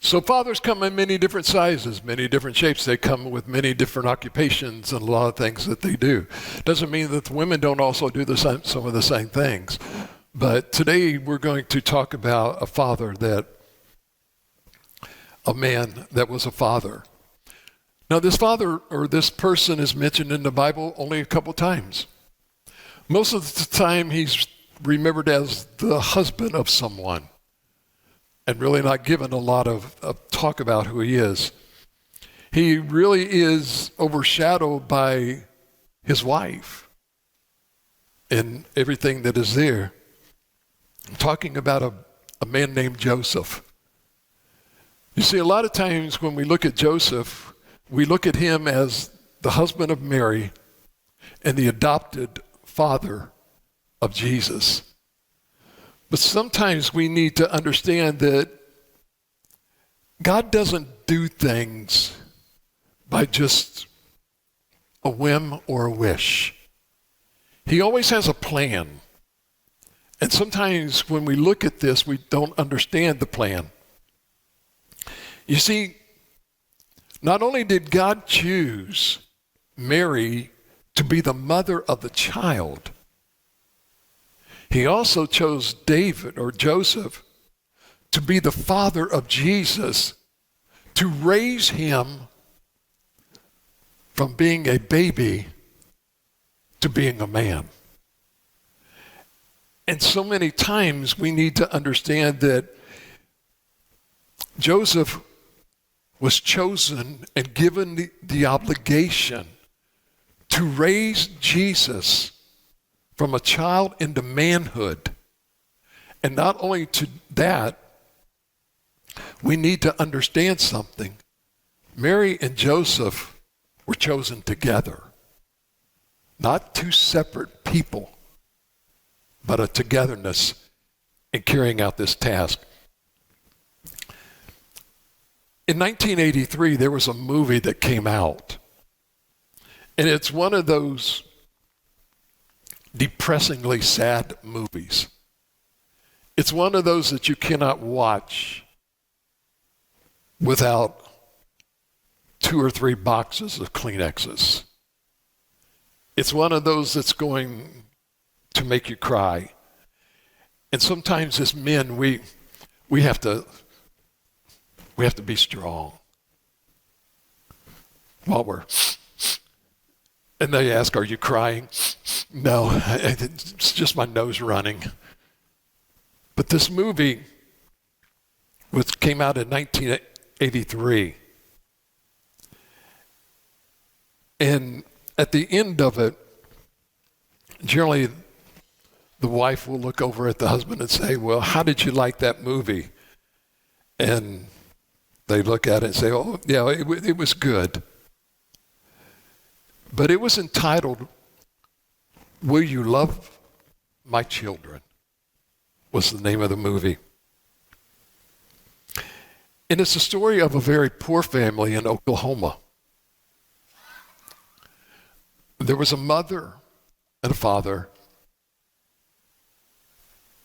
So fathers come in many different sizes, many different shapes. They come with many different occupations and a lot of things that they do. Doesn't mean that the women don't also do some of the same things. But today we're going to talk about a man that was a father. Now this father or this person is mentioned in the Bible only a couple times. Most of the time he's remembered as the husband of someone, and really not given a lot of talk about who he is. He really is overshadowed by his wife and everything that is there. I'm talking about a man named Joseph. You see, a lot of times when we look at Joseph, we look at him as the husband of Mary and the adopted father of Jesus. But sometimes we need to understand that God doesn't do things by just a whim or a wish. He always has a plan. And sometimes when we look at this, we don't understand the plan. You see, not only did God choose Mary to be the mother of the child, he also chose David or Joseph to be the father of Jesus, to raise him from being a baby to being a man. And so many times we need to understand that Joseph was chosen and given the obligation to raise Jesus from a child into manhood. And not only to that, we need to understand something. Mary and Joseph were chosen together. Not two separate people, but a togetherness in carrying out this task. In 1983, there was a movie that came out. And it's one of those depressingly sad movies. It's one of those that you cannot watch without 2 or 3 boxes of Kleenexes. It's one of those that's going to make you cry. And sometimes as men, we have to be strong and they ask, "Are you crying?" No, it's just my nose running. But this movie came out in 1983. And at the end of it, generally the wife will look over at the husband and say, "Well, how did you like that movie?" And they look at it and say, "Oh, yeah, it was good." But it was entitled, "Will You Love My Children?" was the name of the movie. And it's the story of a very poor family in Oklahoma. There was a mother and a father.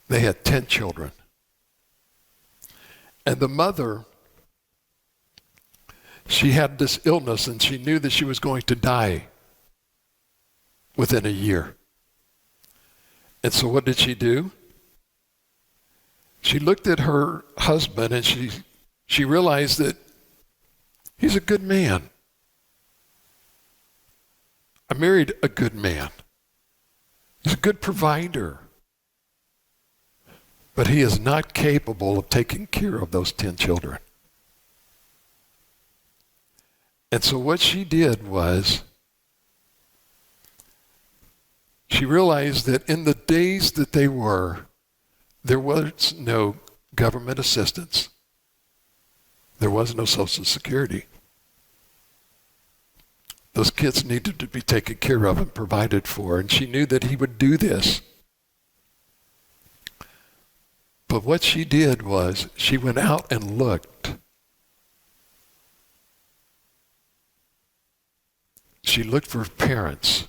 They had 10 children. And the mother, she had this illness and she knew that she was going to die within a year. And so what did she do? She looked at her husband and she realized that he's a good man. I married a good man. He's a good provider. But he is not capable of taking care of those 10 children. And so what she did was, she realized that in the days that they were, there was no government assistance. There was no Social Security. Those kids needed to be taken care of and provided for, and she knew that he would do this. But what she did was, she went out and looked. She looked for parents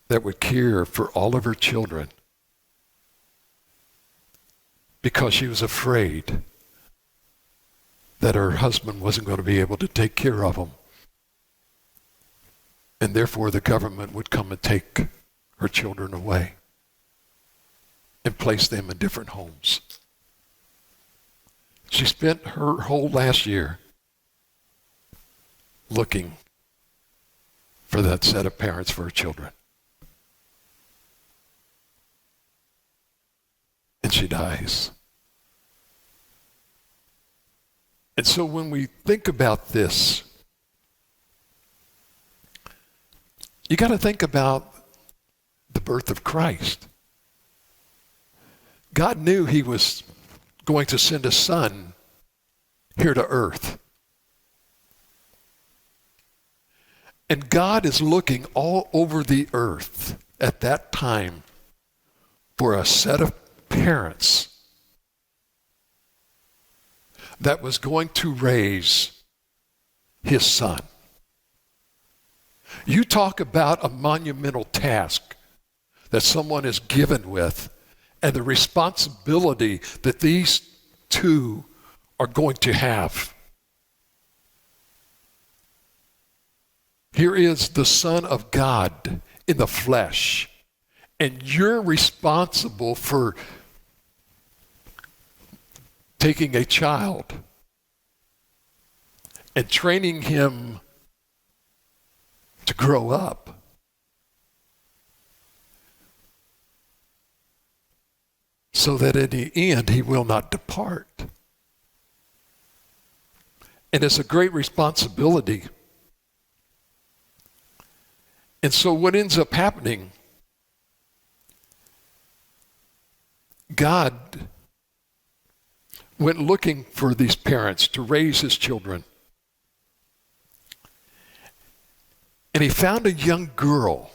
that would care for all of her children because she was afraid that her husband wasn't going to be able to take care of them. And therefore the government would come and take her children away and place them in different homes. She spent her whole last year looking for that set of parents for her children. And she dies. And so when we think about this, you got to think about the birth of Christ. God knew he was going to send a son here to earth. And God is looking all over the earth at that time for a set of parents that was going to raise his son. You talk about a monumental task that someone is given with, and the responsibility that these two are going to have. Here is the Son of God in the flesh, and you're responsible for taking a child and training him to grow up. So that in the end he will not depart. And it's a great responsibility. And so what ends up happening, God went looking for these parents to raise his children. And he found a young girl.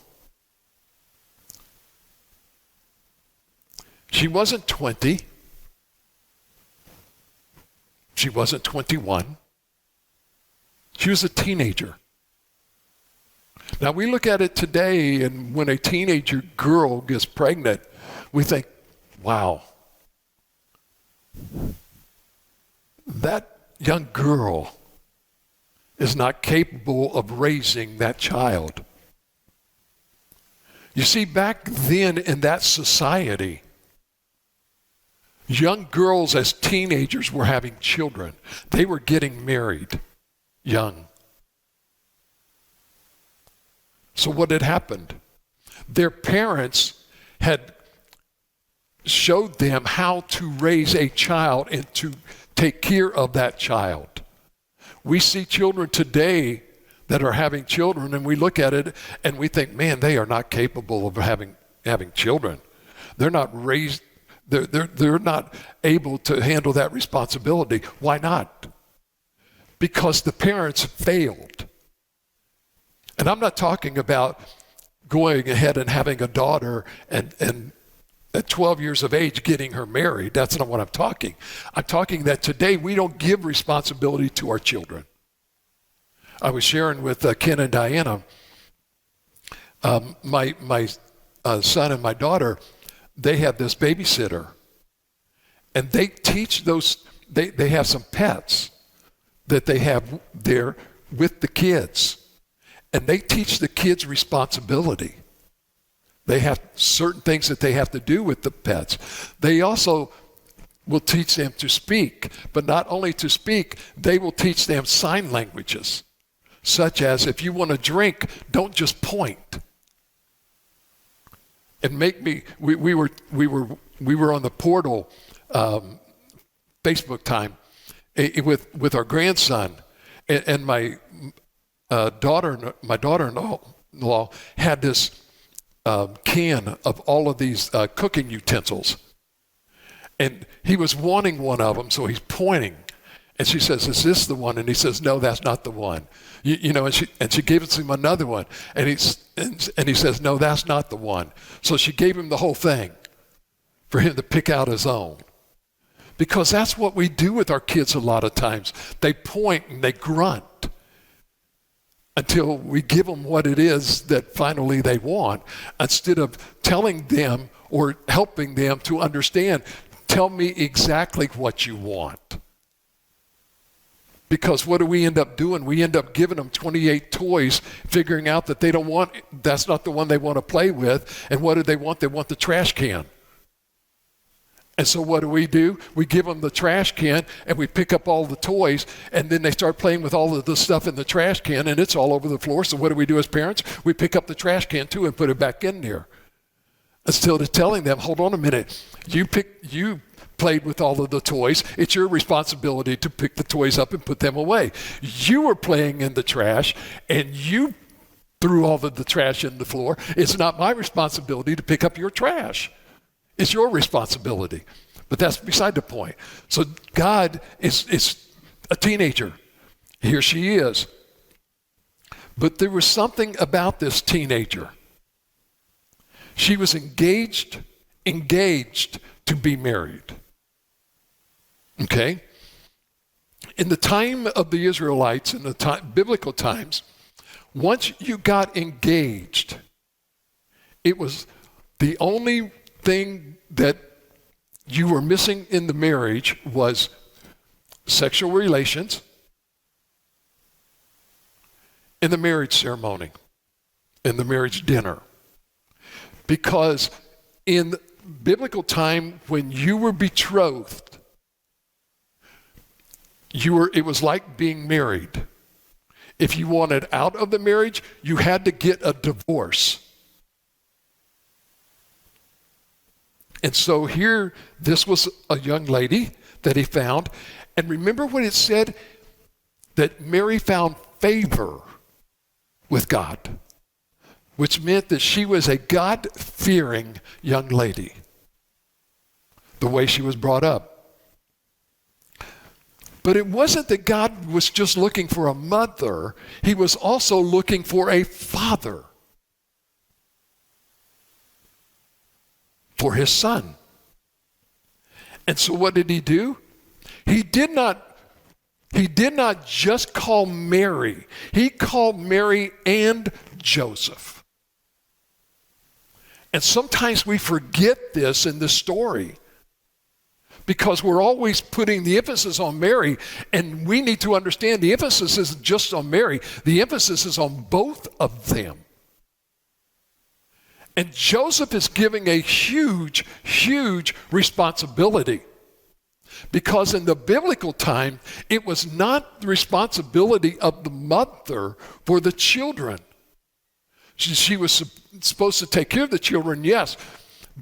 She wasn't 20. She wasn't 21. She was a teenager. Now we look at it today, and when a teenager girl gets pregnant, we think, wow, that young girl is not capable of raising that child. You see, back then in that society, young girls as teenagers were having children. They were getting married young. So what had happened? Their parents had showed them how to raise a child and to take care of that child. We see children today that are having children, and we look at it and we think, man, they are not capable of having children. They're not raised. They're not able to handle that responsibility. Why not? Because the parents failed. And I'm not talking about going ahead and having a daughter and at 12 years of age getting her married. That's not what I'm talking. I'm talking that today we don't give responsibility to our children. I was sharing with Ken and Diana, my son and my daughter, they have this babysitter, and they teach those, they have some pets that they have there with the kids, and they teach the kids responsibility. They have certain things that they have to do with the pets. They also will teach them to speak, but not only to speak, they will teach them sign languages, such as if you want to drink, don't just point. And make me. We were on the portal Facebook time with our grandson, and my daughter-in-law had this can of all of these cooking utensils, and he was wanting one of them, so he's pointing, and she says, "Is this the one?" And he says, "No, that's not the one." And she gave him another one, and he says, "No, that's not the one." So she gave him the whole thing for him to pick out his own. Because that's what we do with our kids a lot of times. They point and they grunt until we give them what it is that finally they want, instead of telling them or helping them to understand, tell me exactly what you want. Because what do we end up doing? We end up giving them 28 toys, figuring out that that's not the one they want to play with. And what do they want? They want the trash can. And so what do? We give them the trash can and we pick up all the toys, and then they start playing with all of the stuff in the trash can, and it's all over the floor. So what do we do as parents? We pick up the trash can too and put it back in there. Instead of telling them, hold on a minute, you played with all of the toys. It's your responsibility to pick the toys up and put them away. You were playing in the trash and you threw all of the trash in the floor. It's not my responsibility to pick up your trash. It's your responsibility. But that's beside the point. So God is a teenager. Here she is. But there was something about this teenager. She was engaged to be married. Okay? In the time of the Israelites, in the biblical times, once you got engaged, it was the only thing that you were missing in the marriage was sexual relations and the marriage ceremony and the marriage dinner. Because in biblical time, when you were betrothed, it was like being married. If you wanted out of the marriage, you had to get a divorce. And so here, this was a young lady that he found. And remember what it said? That Mary found favor with God, which meant that she was a God-fearing young lady, the way she was brought up. But it wasn't that God was just looking for a mother. He was also looking for a father for his son. And so what did he do? He did not just call Mary. He called Mary and Joseph. And sometimes we forget this in the story, because we're always putting the emphasis on Mary, and we need to understand the emphasis isn't just on Mary. The emphasis is on both of them. And Joseph is giving a huge, huge responsibility, because in the biblical time, it was not the responsibility of the mother for the children. She was supposed to take care of the children, yes.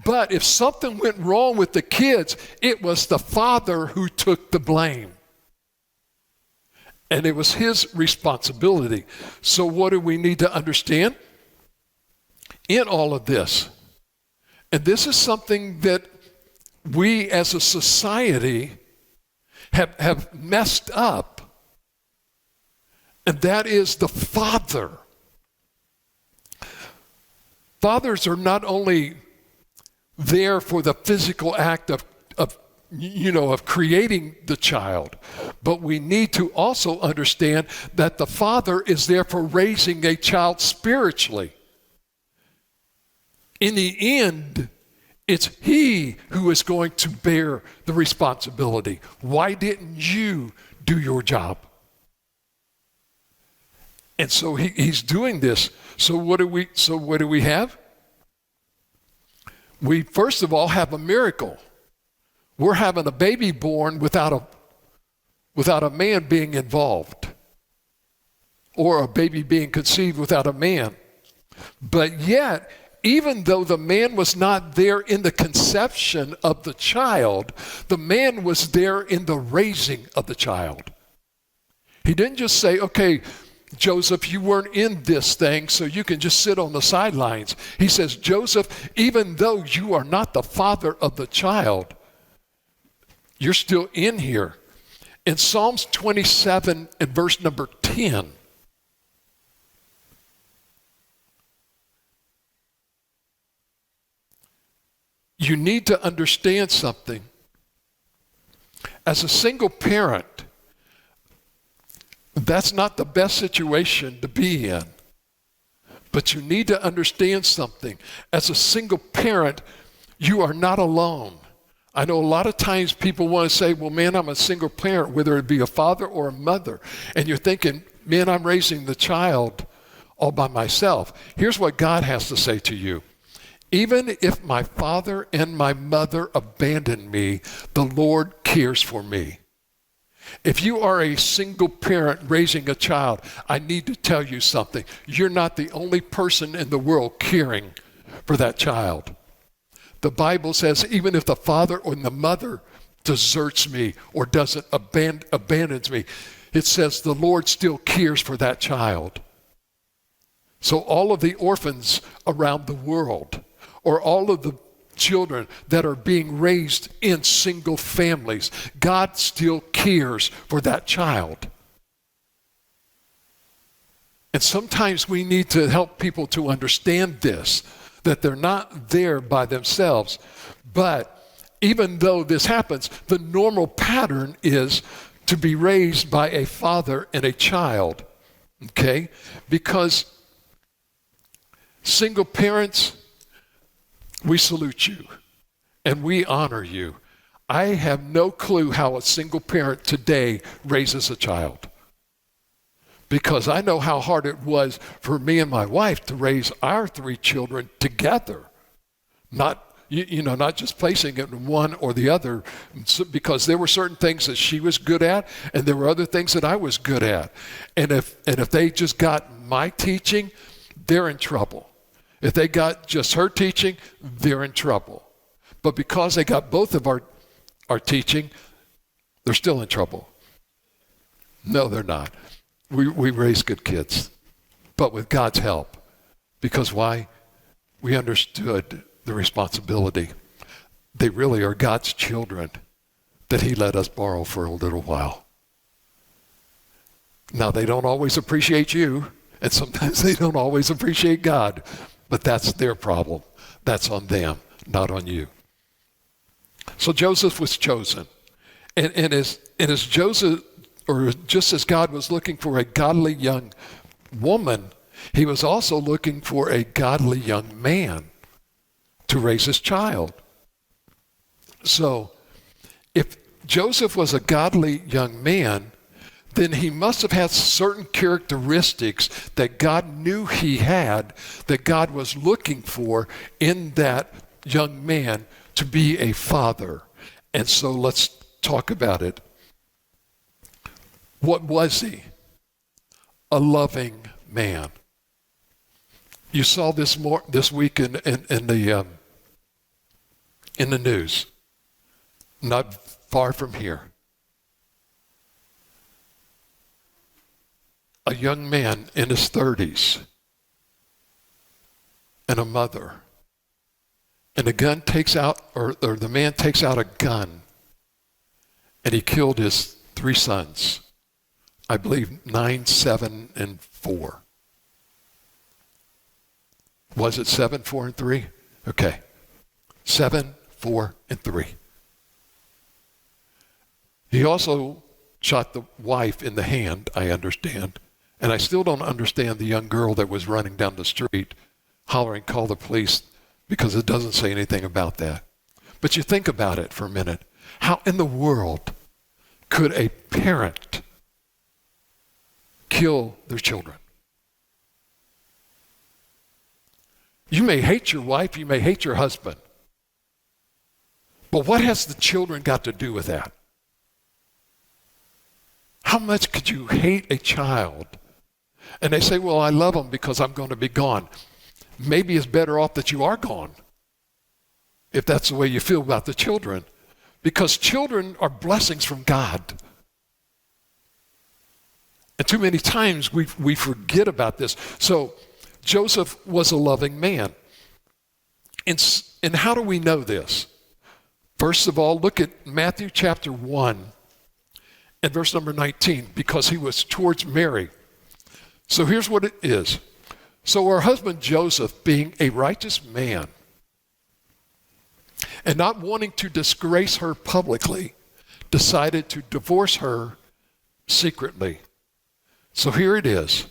But if something went wrong with the kids, it was the father who took the blame. And it was his responsibility. So what do we need to understand in all of this? And this is something that we as a society have messed up. And that is the father. Fathers are not only there for the physical act of creating the child, but we need to also understand that the father is there for raising a child spiritually. In the end, it's he who is going to bear the responsibility. Why didn't you do your job? And so he's doing this. So what do we have? We first of all have a miracle. We're having a baby born without a man being involved, or a baby being conceived without a man. But yet, even though the man was not there in the conception of the child, the man was there in the raising of the child. He didn't just say, okay, Joseph, you weren't in this thing, so you can just sit on the sidelines. He says, Joseph, even though you are not the father of the child, you're still in here. In Psalms 27 and verse number 10, you need to understand something. As a single parent, that's not the best situation to be in. But you need to understand something. As a single parent, you are not alone. I know a lot of times people want to say, well, man, I'm a single parent, whether it be a father or a mother. And you're thinking, man, I'm raising the child all by myself. Here's what God has to say to you. Even if my father and my mother abandon me, the Lord cares for me. If you are a single parent raising a child, I need to tell you something. You're not the only person in the world caring for that child. The Bible says even if the father or the mother deserts me or doesn't abandons me, it says the Lord still cares for that child. So all of the orphans around the world, or all of the children that are being raised in single families, God still cares for that child. And sometimes we need to help people to understand this, that they're not there by themselves. But even though this happens, the normal pattern is to be raised by a father and a child, okay? Because single parents, we salute you and we honor you. I have no clue how a single parent today raises a child, because I know how hard it was for me and my wife to raise our 3 children together, not just placing it in one or the other, because there were certain things that she was good at and there were other things that I was good at. And if they just got my teaching, they're in trouble. If they got just her teaching, they're in trouble. But because they got both of our teaching, they're still in trouble. No, they're not. We raise good kids, but with God's help. Because why? We understood the responsibility. They really are God's children that he let us borrow for a little while. Now, they don't always appreciate you, and sometimes they don't always appreciate God, but that's their problem. That's on them, not on you. So Joseph was chosen. And as Joseph, or just as God was looking for a godly young woman, he was also looking for a godly young man to raise his child. So if Joseph was a godly young man, then he must have had certain characteristics that God knew he had, that God was looking for in that young man to be a father. And so let's talk about it. What was he? A loving man. You saw this this week in the news, not far from here. A young man in his 30s and a mother. And the man takes out a gun and he killed his 3 sons. I believe 9, 7, and 4. Was it 7, 4, and 3? Okay. 7, 4, and 3. He also shot the wife in the hand, I understand. And I still don't understand the young girl that was running down the street hollering, "Call the police," because it doesn't say anything about that. But you think about it for a minute. How in the world could a parent kill their children? You may hate your wife, you may hate your husband, but what has the children got to do with that? How much could you hate a child? And they say, well, I love them because I'm going to be gone. Maybe it's better off that you are gone, if that's the way you feel about the children, because children are blessings from God. And too many times we forget about this. So Joseph was a loving man. And how do we know this? First of all, look at Matthew chapter 1 and verse number 19, because he was towards Mary. So here's what it is. So her husband Joseph, being a righteous man and not wanting to disgrace her publicly, decided to divorce her secretly. So here it is.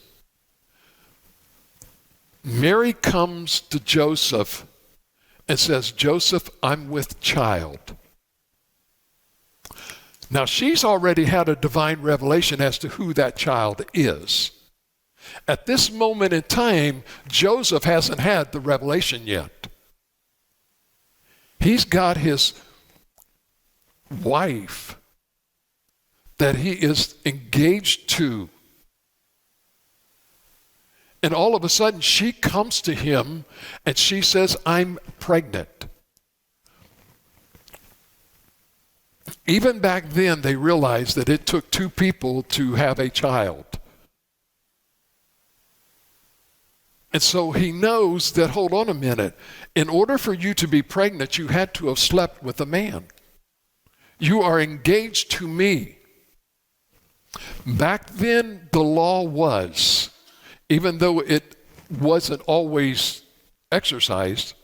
Mary comes to Joseph and says, "Joseph, I'm with child." Now, she's already had a divine revelation as to who that child is. At this moment in time, Joseph hasn't had the revelation yet. He's got his wife that he is engaged to. And all of a sudden, she comes to him and she says, I'm pregnant. Even back then, they realized that it took two people to have a child. And so he knows that, hold on a minute, in order for you to be pregnant, you had to have slept with a man. You are engaged to me. Back then, the law was, even though it wasn't always exercised,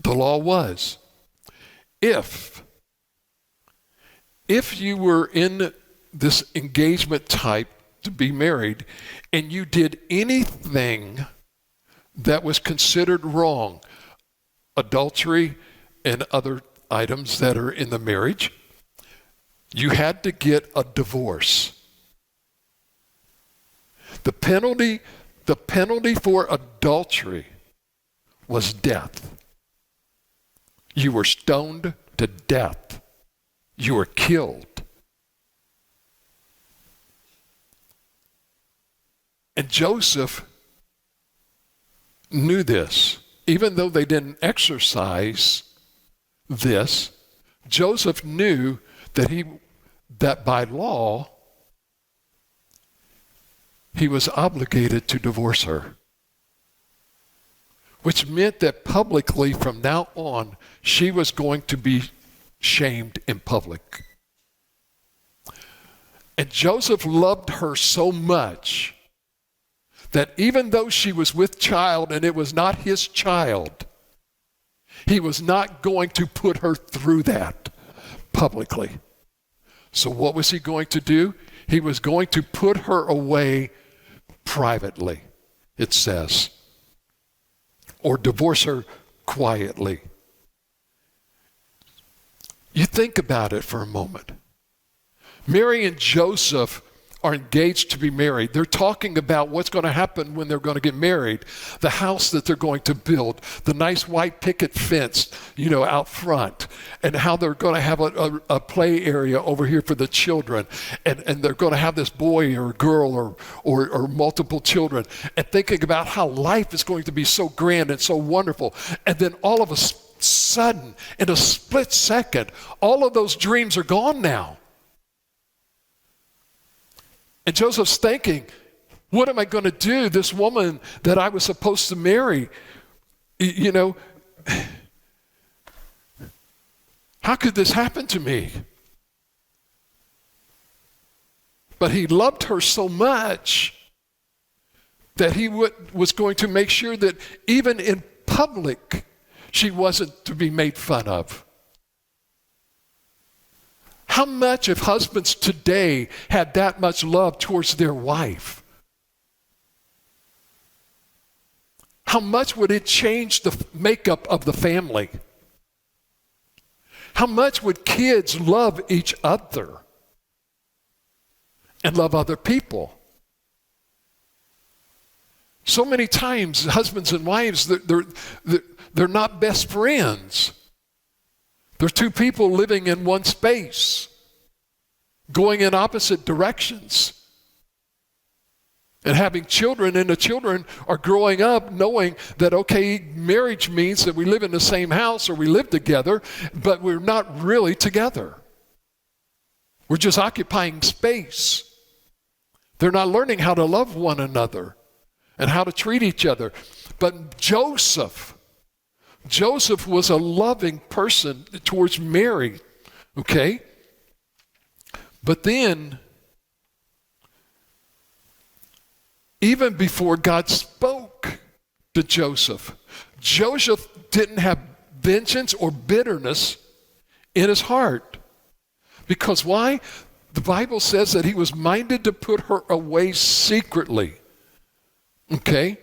the law was, if you were in this engagement type to be married and you did anything that was considered wrong, adultery and other items that are in the marriage, you had to get a divorce. The penalty for adultery was death. You were stoned to death. You were killed. And Joseph knew this. Even though they didn't exercise this, Joseph knew that by law, he was obligated to divorce her. Which meant that publicly from now on, she was going to be shamed in public. And Joseph loved her so much that even though she was with child and it was not his child, he was not going to put her through that publicly. So what was he going to do? He was going to put her away privately, it says, or divorce her quietly. You think about it for a moment. Mary and Joseph are engaged to be married. They're talking about what's going to happen when they're going to get married, the house that they're going to build, the nice white picket fence, out front, and how they're going to have a play area over here for the children, and they're going to have this boy or girl or multiple children, and thinking about how life is going to be so grand and so wonderful. And then all of a sudden, in a split second, all of those dreams are gone now. And Joseph's thinking, what am I going to do? This woman that I was supposed to marry, how could this happen to me? But he loved her so much that he was going to make sure that even in public, she wasn't to be made fun of. How much if husbands today had that much love towards their wife? How much would it change the makeup of the family? How much would kids love each other and love other people? So many times, husbands and wives, they're not best friends. They're two people living in one space, going in opposite directions, and having children, and the children are growing up knowing that, okay, marriage means that we live in the same house or we live together, but we're not really together. We're just occupying space. They're not learning how to love one another and how to treat each other. But Joseph was a loving person towards Mary, okay? But then, even before God spoke to Joseph didn't have vengeance or bitterness in his heart. Because why? The Bible says that he was minded to put her away secretly, okay?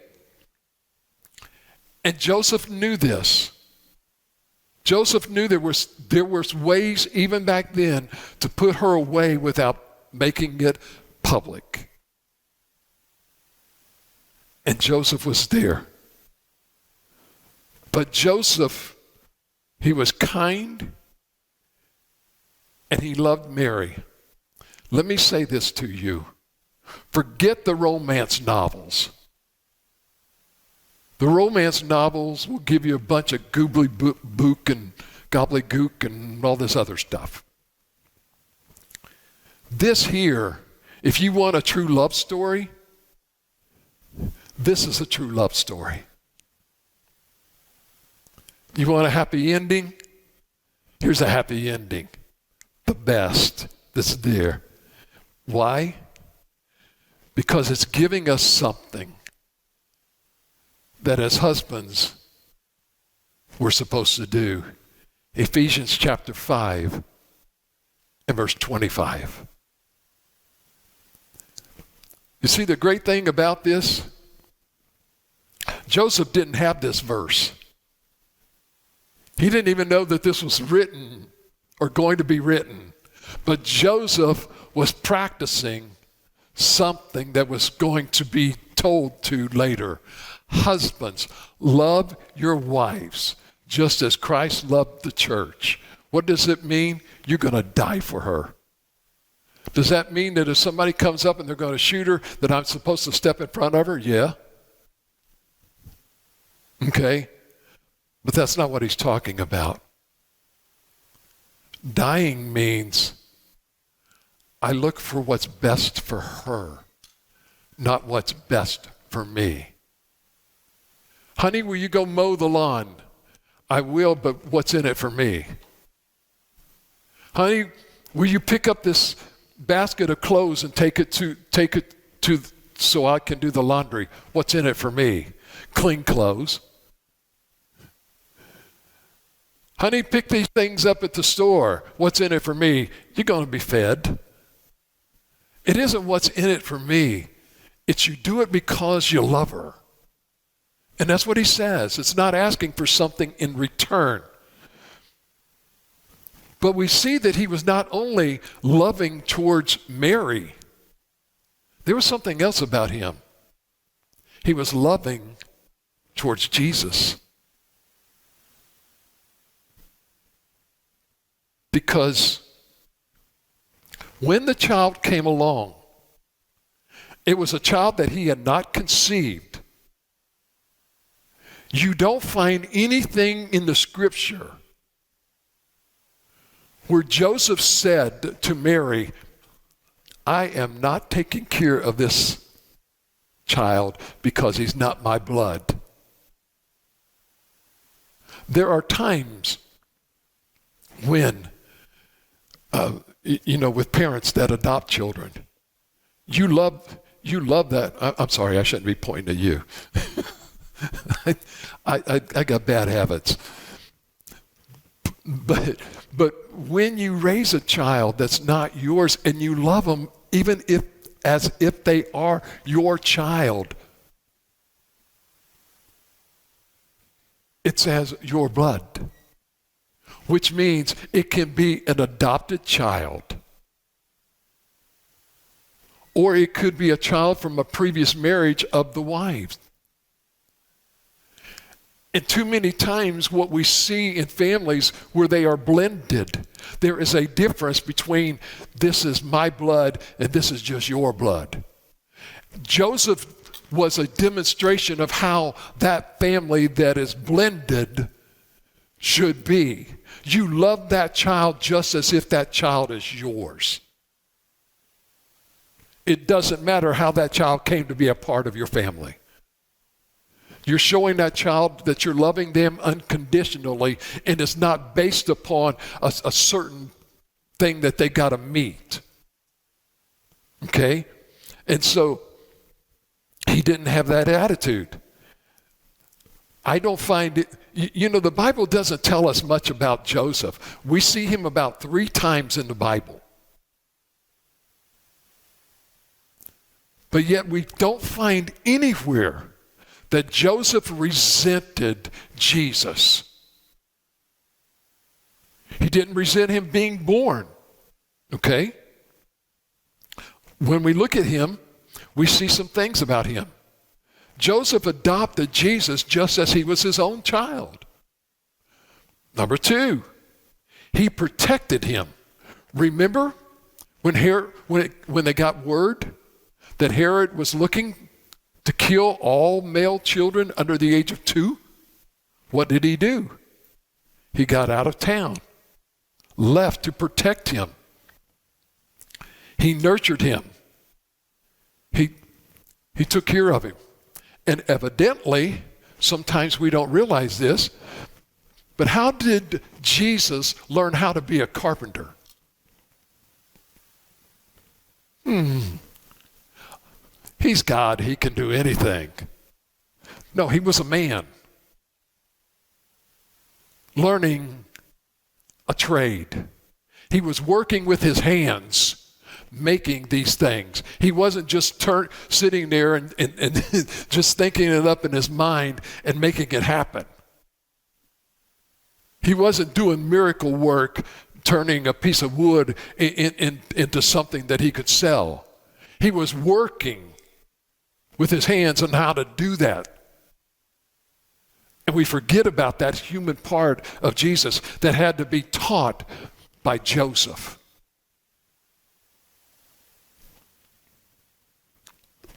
And Joseph knew this. Joseph knew there was ways even back then to put her away without making it public. And Joseph was there. But Joseph, he was kind and he loved Mary. Let me say this to you. Forget the romance novels. The romance novels will give you a bunch of gobbledygook and gobbledygook and all this other stuff. This here, if you want a true love story, this is a true love story. You want a happy ending? Here's a happy ending. The best that's there. Why? Because it's giving us something that as husbands we're supposed to do. Ephesians chapter 5 and verse 25. You see the great thing about this? Joseph didn't have this verse. He didn't even know that this was written or going to be written. But Joseph was practicing something that was going to be told to later. Husbands, love your wives just as Christ loved the church. What does it mean? You're going to die for her. Does that mean that if somebody comes up and they're going to shoot her, that I'm supposed to step in front of her? Yeah. Okay. But that's not what he's talking about. Dying means I look for what's best for her, not what's best for me. Honey, will you go mow the lawn? I will, but what's in it for me? Honey, will you pick up this basket of clothes and take it to so I can do the laundry? What's in it for me? Clean clothes. Honey, pick these things up at the store. What's in it for me? You're going to be fed. It isn't what's in it for me. It's you do it because you love her. And that's what he says. It's not asking for something in return. But we see that he was not only loving towards Mary, there was something else about him. He was loving towards Jesus. Because when the child came along, it was a child that he had not conceived. You don't find anything in the scripture where Joseph said to Mary, I am not taking care of this child because he's not my blood. There are times when, with parents that adopt children, you love that. I'm sorry, I shouldn't be pointing at you. I got bad habits. But when you raise a child that's not yours and you love them as if they are your child, it's as your blood, which means it can be an adopted child, or it could be a child from a previous marriage of the wives. And too many times what we see in families where they are blended, there is a difference between this is my blood and this is just your blood. Joseph was a demonstration of how that family that is blended should be. You love that child just as if that child is yours. It doesn't matter how that child came to be a part of your family. You're showing that child that you're loving them unconditionally, and it's not based upon a certain thing that they got to meet. Okay? And so he didn't have that attitude. I don't find it, the Bible doesn't tell us much about Joseph. We see him about 3 times in the Bible. But yet we don't find anywhere that Joseph resented Jesus. He didn't resent him being born. Okay? When we look at him, we see some things about him. Joseph adopted Jesus just as he was his own child. Number two, he protected him. Remember when they got word that Herod was looking to kill all male children under the age of 2? What did he do? He got out of town, left to protect him. He nurtured him. He took care of him. And evidently, sometimes we don't realize this, but how did Jesus learn how to be a carpenter? He's God. He can do anything. No, he was a man learning a trade. He was working with his hands, making these things. He wasn't just sitting there and just thinking it up in his mind and making it happen. He wasn't doing miracle work, turning a piece of wood into something that he could sell. He was working with his hands on how to do that. And we forget about that human part of Jesus that had to be taught by Joseph.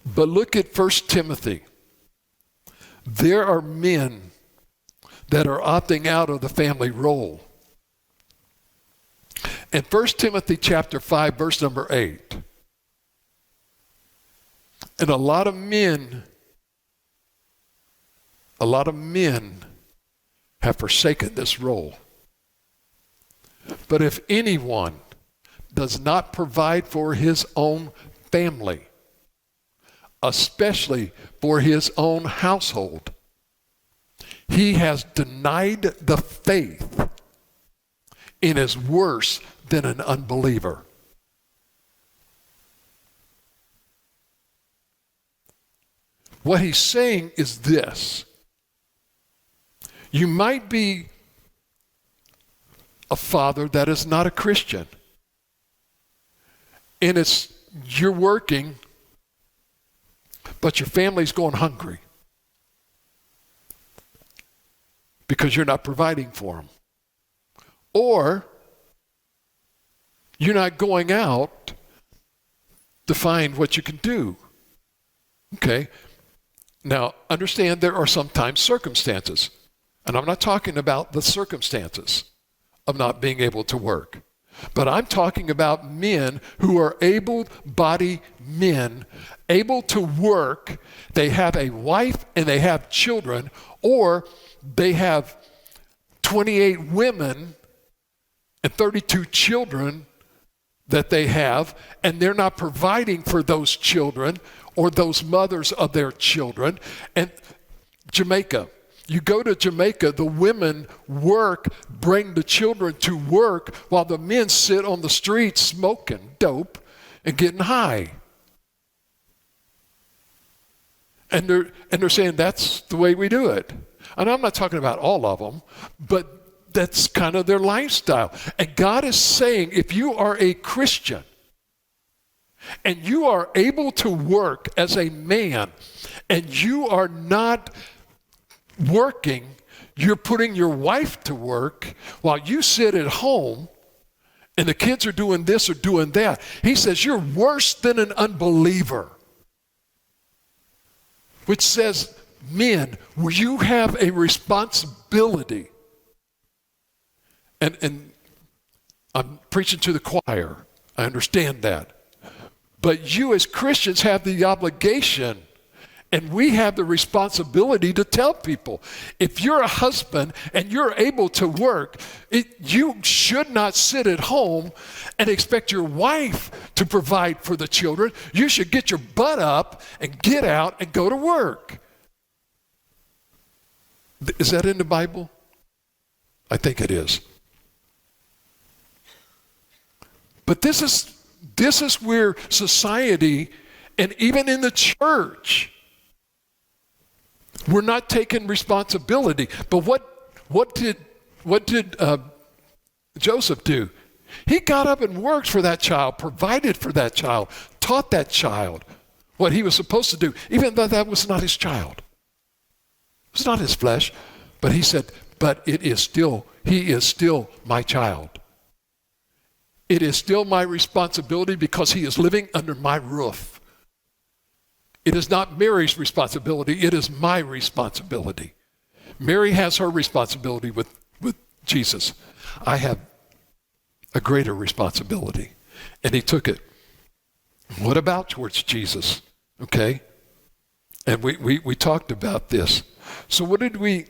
But look at 1 Timothy. There are men that are opting out of the family role. In 1 Timothy chapter 5, verse number 8, and a lot of men have forsaken this role. But if anyone does not provide for his own family, especially for his own household, he has denied the faith and is worse than an unbeliever. What he's saying is this. You might be a father that is not a Christian. And you're working, but your family's going hungry because you're not providing for them. Or you're not going out to find what you can do. Okay? Now, understand there are sometimes circumstances. And I'm not talking about the circumstances of not being able to work. But I'm talking about men who are able-bodied men, able to work. They have a wife and they have children, or they have 28 women and 32 children that they have, and they're not providing for those children or those mothers of their children. And Jamaica, you go to Jamaica, the women work, bring the children to work, while the men sit on the street smoking dope and getting high. And they're saying that's the way we do it. And I'm not talking about all of them, but that's kind of their lifestyle. And God is saying, if you are a Christian and you are able to work as a man and you are not working, you're putting your wife to work while you sit at home and the kids are doing this or doing that. He says you're worse than an unbeliever. Which says, men, you have a responsibility. And I'm preaching to the choir. I understand that. But you as Christians have the obligation, and we have the responsibility to tell people, if you're a husband and you're able to work, you should not sit at home and expect your wife to provide for the children. You should get your butt up and get out and go to work. Is that in the Bible? I think it is. But this is where society, and even in the church, we're not taking responsibility. But what did Joseph do? He got up and worked for that child, provided for that child, taught that child what he was supposed to do, even though that was not his child. It's not his flesh, but he said, but he is still my child. It is still my responsibility because he is living under my roof. It is not Mary's responsibility, it is my responsibility. Mary has her responsibility with Jesus. I have a greater responsibility. And he took it. What about towards Jesus? Okay? And we talked about this. So what did we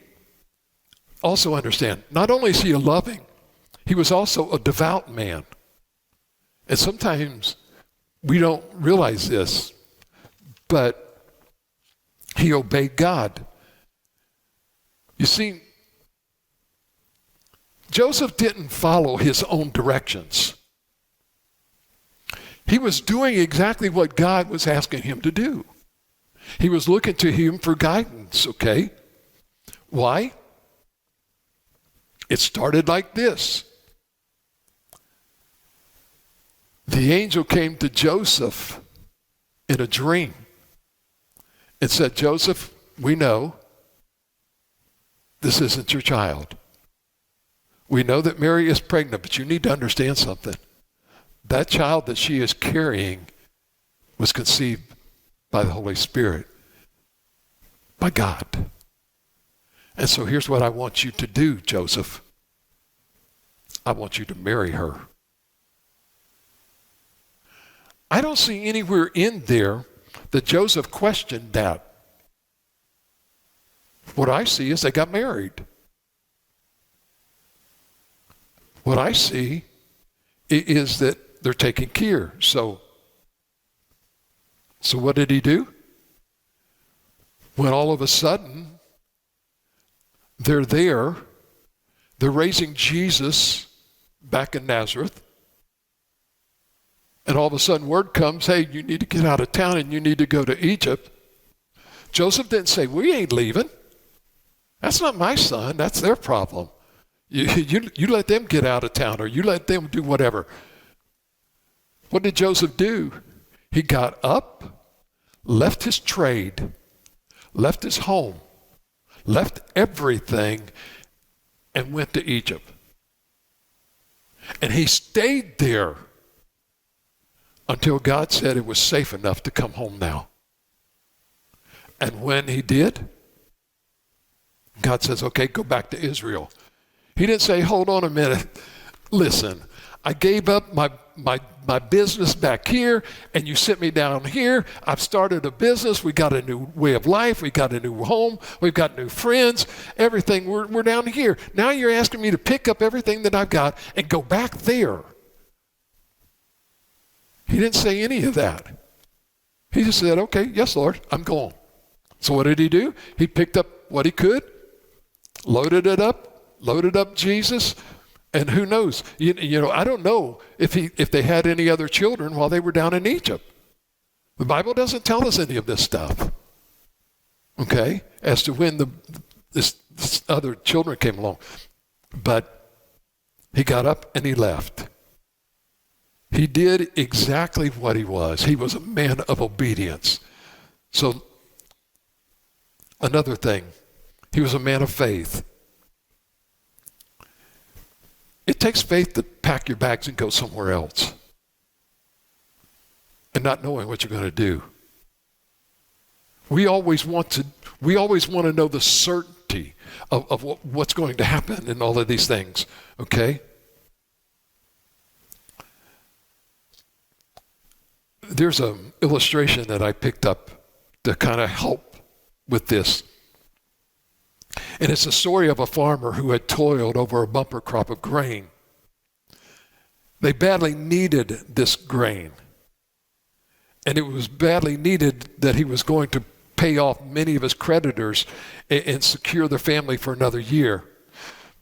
also understand? Not only is he a loving, he was also a devout man. And sometimes we don't realize this, but he obeyed God. You see, Joseph didn't follow his own directions. He was doing exactly what God was asking him to do. He was looking to him for guidance, okay? Why? It started like this. The angel came to Joseph in a dream and said, Joseph, we know this isn't your child. We know that Mary is pregnant, but you need to understand something. That child that she is carrying was conceived by the Holy Spirit, by God. And so here's what I want you to do, Joseph. I want you to marry her. I don't see anywhere in there that Joseph questioned that. What I see is they got married. What I see is that they're taking care. So what did he do? When all of a sudden they're there, they're raising Jesus back in Nazareth, and all of a sudden word comes, hey, you need to get out of town and you need to go to Egypt. Joseph didn't say, we ain't leaving. That's not my son. That's their problem. You let them get out of town, or you let them do whatever. What did Joseph do? He got up, left his trade, left his home, left everything, and went to Egypt. And he stayed there until God said it was safe enough to come home now. And when he did, God says, okay, go back to Israel. He didn't say, hold on a minute. Listen, I gave up my business back here, and you sent me down here. I've started a business. We got a new way of life. We got a new home. We've got new friends. Everything. We're down here. Now you're asking me to pick up everything that I've got and go back there. He didn't say any of that. He just said, okay, yes, Lord, I'm going. So what did he do? He picked up what he could, loaded up Jesus, and who knows? You know, I don't know if they had any other children while they were down in Egypt. The Bible doesn't tell us any of this stuff, okay, as to when this other children came along. But he got up and he left. He did exactly what he was. He was a man of obedience. So, another thing, he was a man of faith. It takes faith to pack your bags and go somewhere else and not knowing what you're going to do. We always want to know the certainty of what's going to happen in all of these things, okay? There's an illustration that I picked up to kind of help with this. And it's a story of a farmer who had toiled over a bumper crop of grain. They badly needed this grain. And it was badly needed that he was going to pay off many of his creditors and secure their family for another year.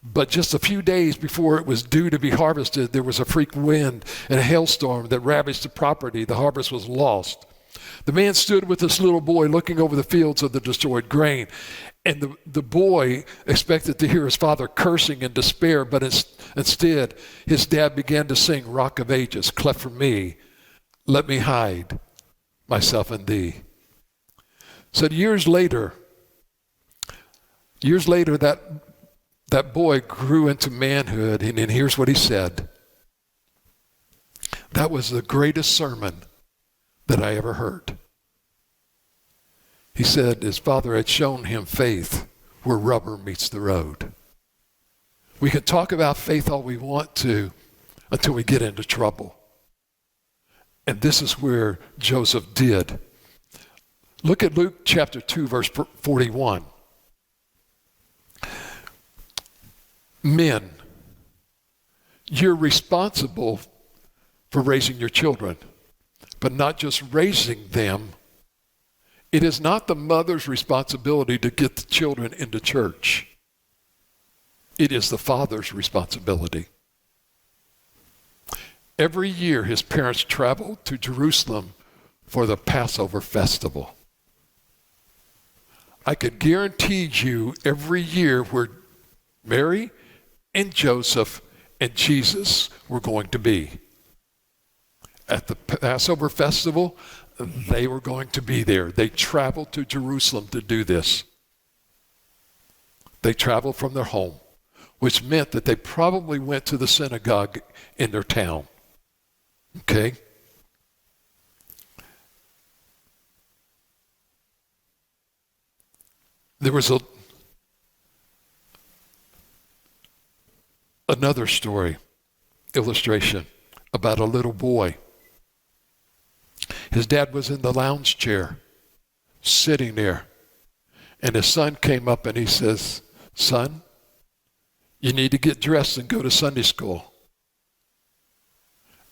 But just a few days before it was due to be harvested, there was a freak wind and a hailstorm that ravaged the property. The harvest was lost. The man stood with this little boy looking over the fields of the destroyed grain. And the boy expected to hear his father cursing in despair, but instead his dad began to sing Rock of Ages, cleft for me, let me hide myself in thee. So years later, that boy grew into manhood, and then here's what he said. That was the greatest sermon that I ever heard. He said his father had shown him faith where rubber meets the road. We can talk about faith all we want to until we get into trouble. And this is where Joseph did. Look at Luke chapter 2, verse 41. Men, you're responsible for raising your children, but not just raising them. It is not the mother's responsibility to get the children into church. It is the father's responsibility. Every year, his parents traveled to Jerusalem for the Passover festival. I could guarantee you every year where Mary and Joseph and Jesus were going to be. At the Passover festival, they were going to be there. They traveled to Jerusalem to do this. They traveled from their home, which meant that they probably went to the synagogue in their town. Okay? There was another story, illustration, about a little boy. His dad was in the lounge chair, sitting there, and his son came up and he says, "Son, you need to get dressed and go to Sunday school."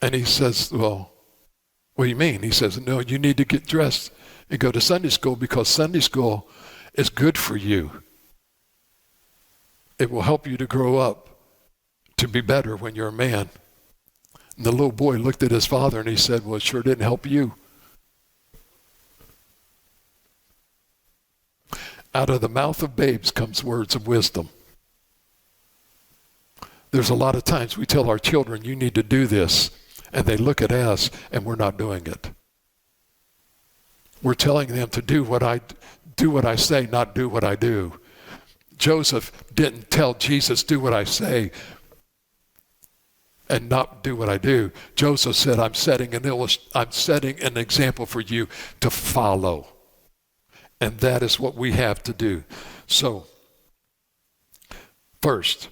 And he says, "Well, what do you mean?" He says, "No, you need to get dressed and go to Sunday school because Sunday school is good for you. It will help you to grow up to be better when you're a man." And the little boy looked at his father and he said, "Well, it sure didn't help you." Out of the mouth of babes comes words of wisdom. There's a lot of times we tell our children, "You need to do this," and they look at us and we're not doing it. We're telling them to do what I say, not do what I do. Joseph didn't tell Jesus, "Do what I say," and not do what I do. Joseph said, I'm setting an example for you to follow. And that is what we have to do. So, first,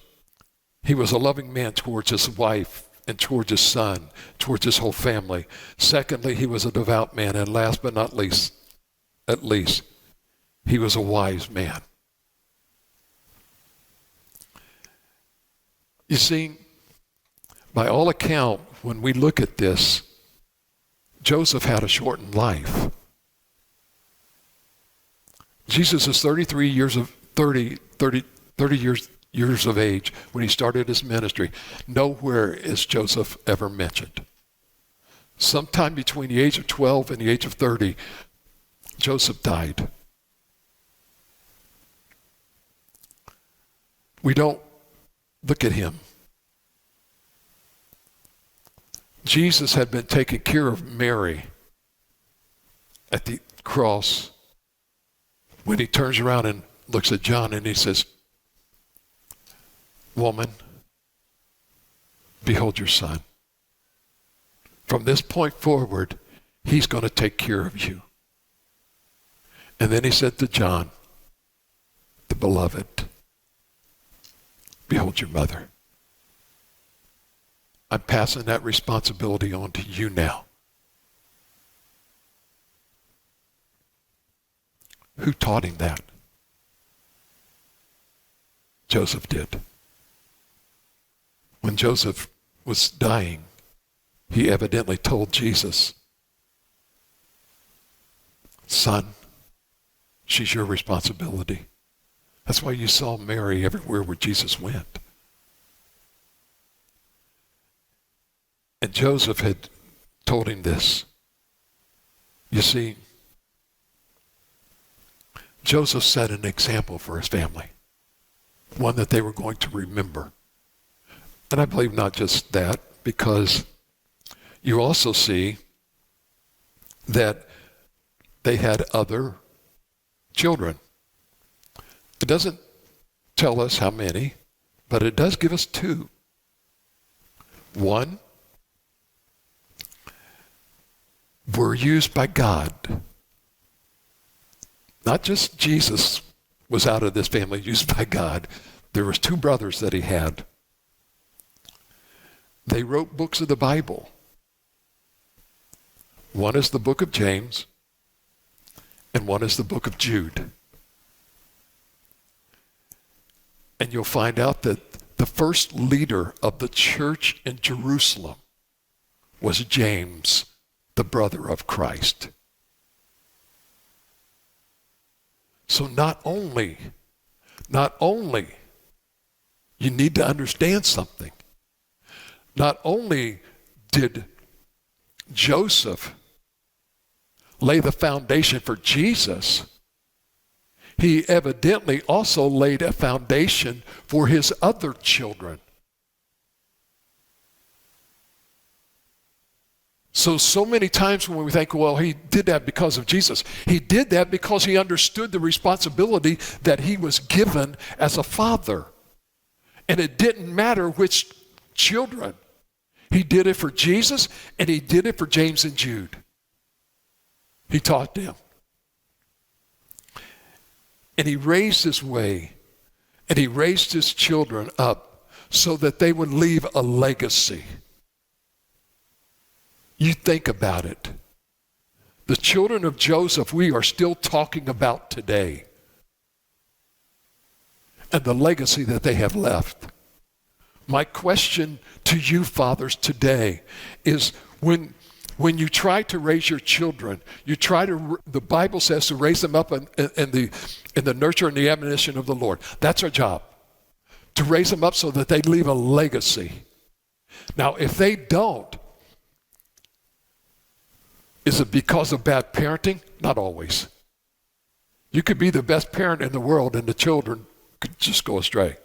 he was a loving man towards his wife and towards his son, towards his whole family. Secondly, he was a devout man. And last but not least, he was a wise man. You see, by all account, when we look at this, Joseph had a shortened life. Jesus is 30 years of age when he started his ministry. Nowhere is Joseph ever mentioned. Sometime between the age of 12 and the age of 30, Joseph died. We don't look at him. Jesus had been taking care of Mary at the cross when he turns around and looks at John and he says, "Woman, behold your son." From this point forward, he's going to take care of you. And then he said to John, the beloved, "Behold your mother." I'm passing that responsibility on to you now. Who taught him that? Joseph did. When Joseph was dying, he evidently told Jesus, "Son, she's your responsibility." That's why you saw Mary everywhere where Jesus went. And Joseph had told him this. You see, Joseph set an example for his family, one that they were going to remember. And I believe not just that, because you also see that they had other children. It doesn't tell us how many, but it does give us two. One were used by God. Not just Jesus was out of this family used by God. There was two brothers that he had. They wrote books of the Bible. One is the book of James, and one is the book of Jude. And you'll find out that the first leader of the church in Jerusalem was James, the brother of Christ. So not only you need to understand something. Not only did Joseph lay the foundation for Jesus, he evidently also laid a foundation for his other children. So many times when we think, well, he did that because of Jesus, he did that because he understood the responsibility that he was given as a father. And it didn't matter which children. He did it for Jesus, and he did it for James and Jude. He taught them. And he raised his way, and he raised his children up so that they would leave a legacy. You think about it. The children of Joseph we are still talking about today, and the legacy that they have left. My question to you fathers today is, when you try to raise your children, the Bible says to raise them up in the nurture and the admonition of the Lord. That's our job, to raise them up so that they leave a legacy. Now, if they don't, is it because of bad parenting? Not always. You could be the best parent in the world and the children could just go astray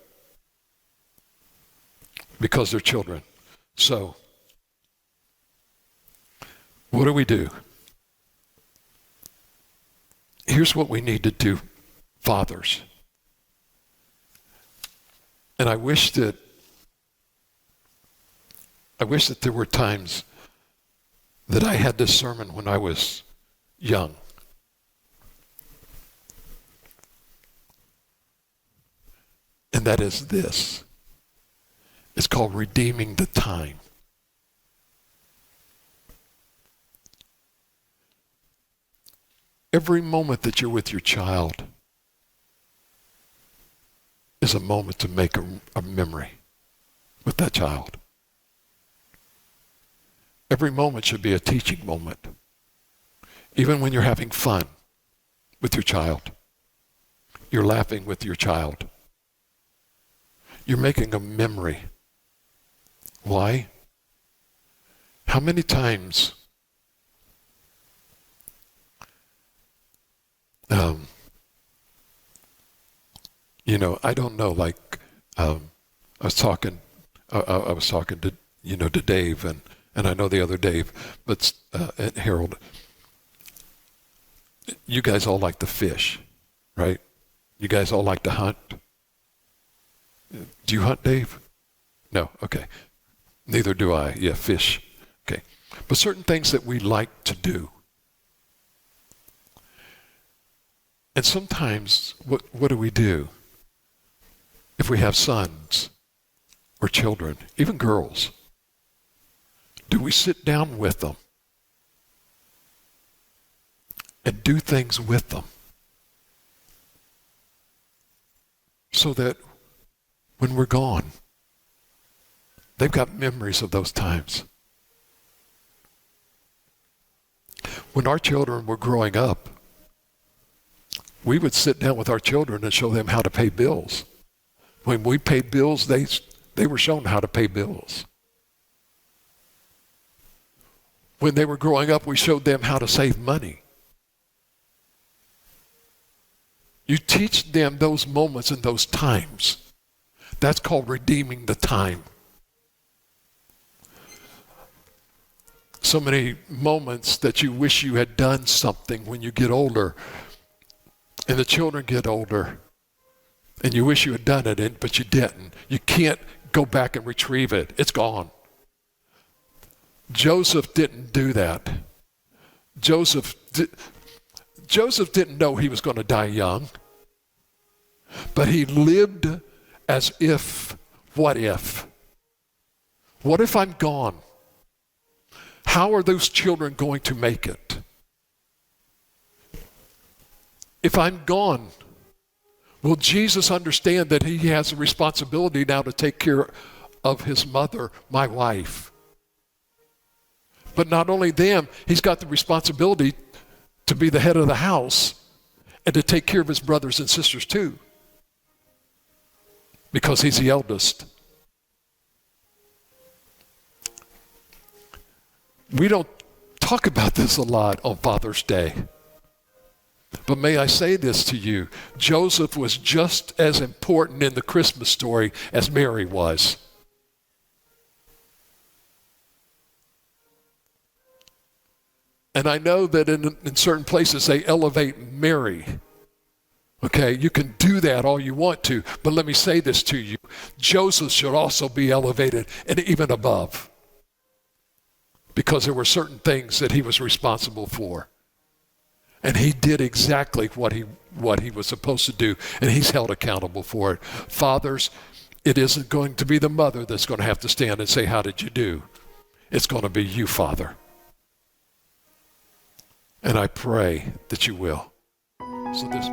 because they're children. So, what do we do? Here's what we need to do, fathers. And I wish that there were times that I had this sermon when I was young. And that is this. It's called redeeming the time. Every moment that you're with your child is a moment to make a memory with that child. Every moment should be a teaching moment. Even when you're having fun with your child, you're laughing with your child. You're making a memory. Why? How many times I don't know, like I was talking to to Dave, and I know the other Dave, but and Harold. You guys all like to fish, right? You guys all like to hunt. Do you hunt, Dave? No, okay. Neither do I. Yeah, fish. Okay. But certain things that we like to do. And sometimes, what do we do? If we have sons or children, even girls, do we sit down with them and do things with them so that when we're gone, they've got memories of those times? When our children were growing up, we would sit down with our children and show them how to pay bills. When we paid bills, they were shown how to pay bills. When they were growing up, we showed them how to save money. You teach them those moments and those times. That's called redeeming the time. So many moments that you wish you had done something when you get older, and the children get older, and you wish you had done it, but you didn't. You can't go back and retrieve it. It's gone. Joseph didn't do that. Joseph didn't know he was going to die young, but he lived as if, what if? What if I'm gone? How are those children going to make it? If I'm gone, will Jesus understand that he has a responsibility now to take care of his mother, my wife? But not only them, he's got the responsibility to be the head of the house and to take care of his brothers and sisters too, because he's the eldest. We don't talk about this a lot on Father's Day. But may I say this to you, Joseph was just as important in the Christmas story as Mary was. And I know that in certain places they elevate Mary. Okay, you can do that all you want to, but let me say this to you. Joseph should also be elevated and even above, because there were certain things that he was responsible for. And he did exactly what he was supposed to do, and he's held accountable for it. Fathers, it isn't going to be the mother that's going to have to stand and say, how did you do? It's going to be you, Father. And I pray that you will. So this